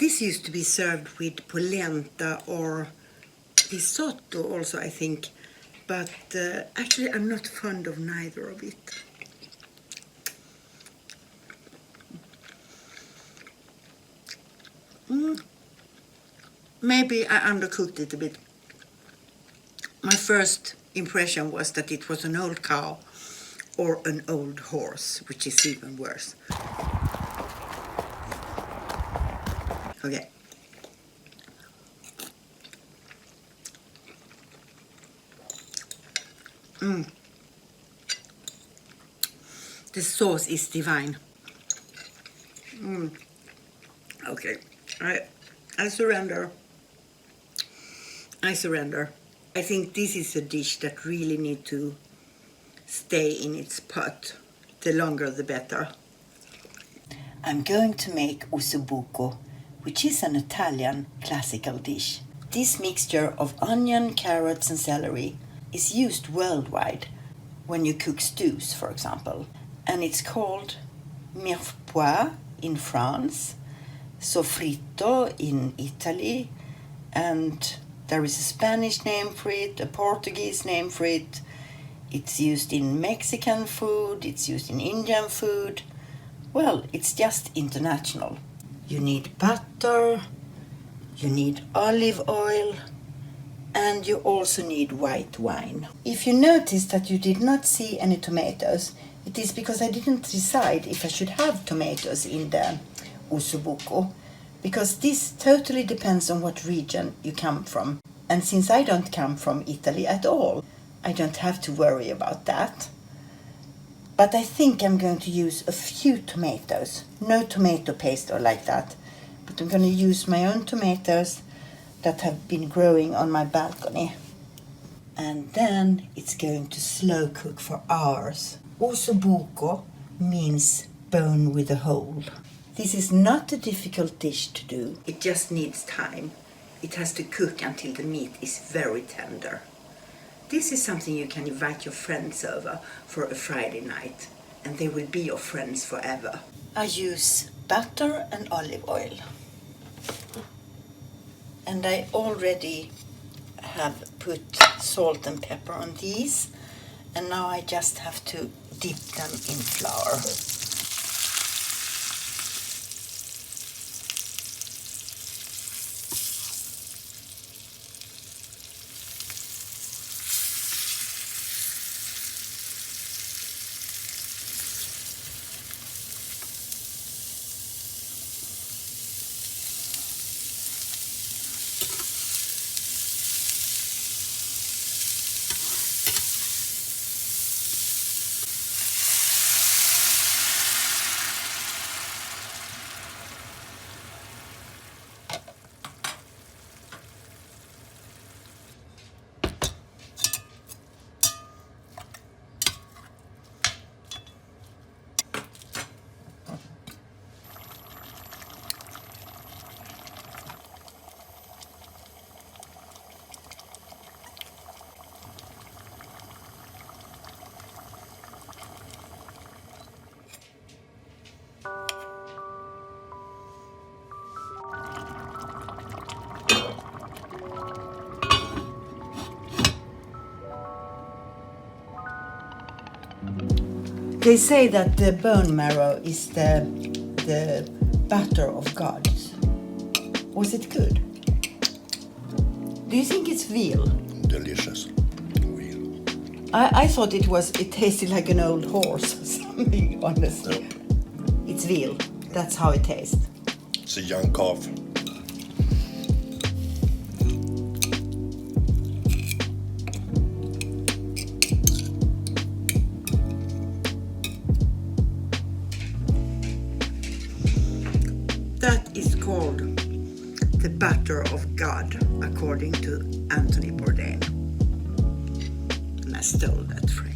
This used to be served with polenta or risotto also, I think. But actually I'm not fond of neither of it. Maybe I undercooked it a bit. My first impression was that it was an old cow or an old horse, which is even worse. Okay. The sauce is divine. Okay, I surrender. I think this is a dish that really need to stay in its pot. The longer the better. I'm going to make ossobuco, which is an Italian classical dish. This mixture of onion, carrots and celery is used worldwide when you cook stews, for example. And it's called mirepoix in France, sofritto in Italy, and there is a Spanish name for it, a Portuguese name for it. It's used in Mexican food, it's used in Indian food. Well, it's just international. You need butter, you need olive oil, and you also need white wine. If you notice that you did not see any tomatoes, it is because I didn't decide if I should have tomatoes in the ossobuco, because this totally depends on what region you come from. And since I don't come from Italy at all, I don't have to worry about that. But I think I'm going to use a few tomatoes. No tomato paste or like that. But I'm going to use my own tomatoes that have been growing on my balcony. And then it's going to slow cook for hours. Ossobuco means bone with a hole. This is not a difficult dish to do. It just needs time. It has to cook until the meat is very tender. This is something you can invite your friends over for a Friday night, and they will be your friends forever. I use butter and olive oil. And I already have put salt and pepper on these, and now I just have to dip them in flour. They say that the bone marrow is the butter of God. Was it good? Do you think it's veal? Delicious. Veal. I thought it tasted like an old horse or something, honestly. Yep. It's veal. That's how it tastes. It's a young calf. That is called the butter of God, according to Anthony Bourdain. And I stole that phrase.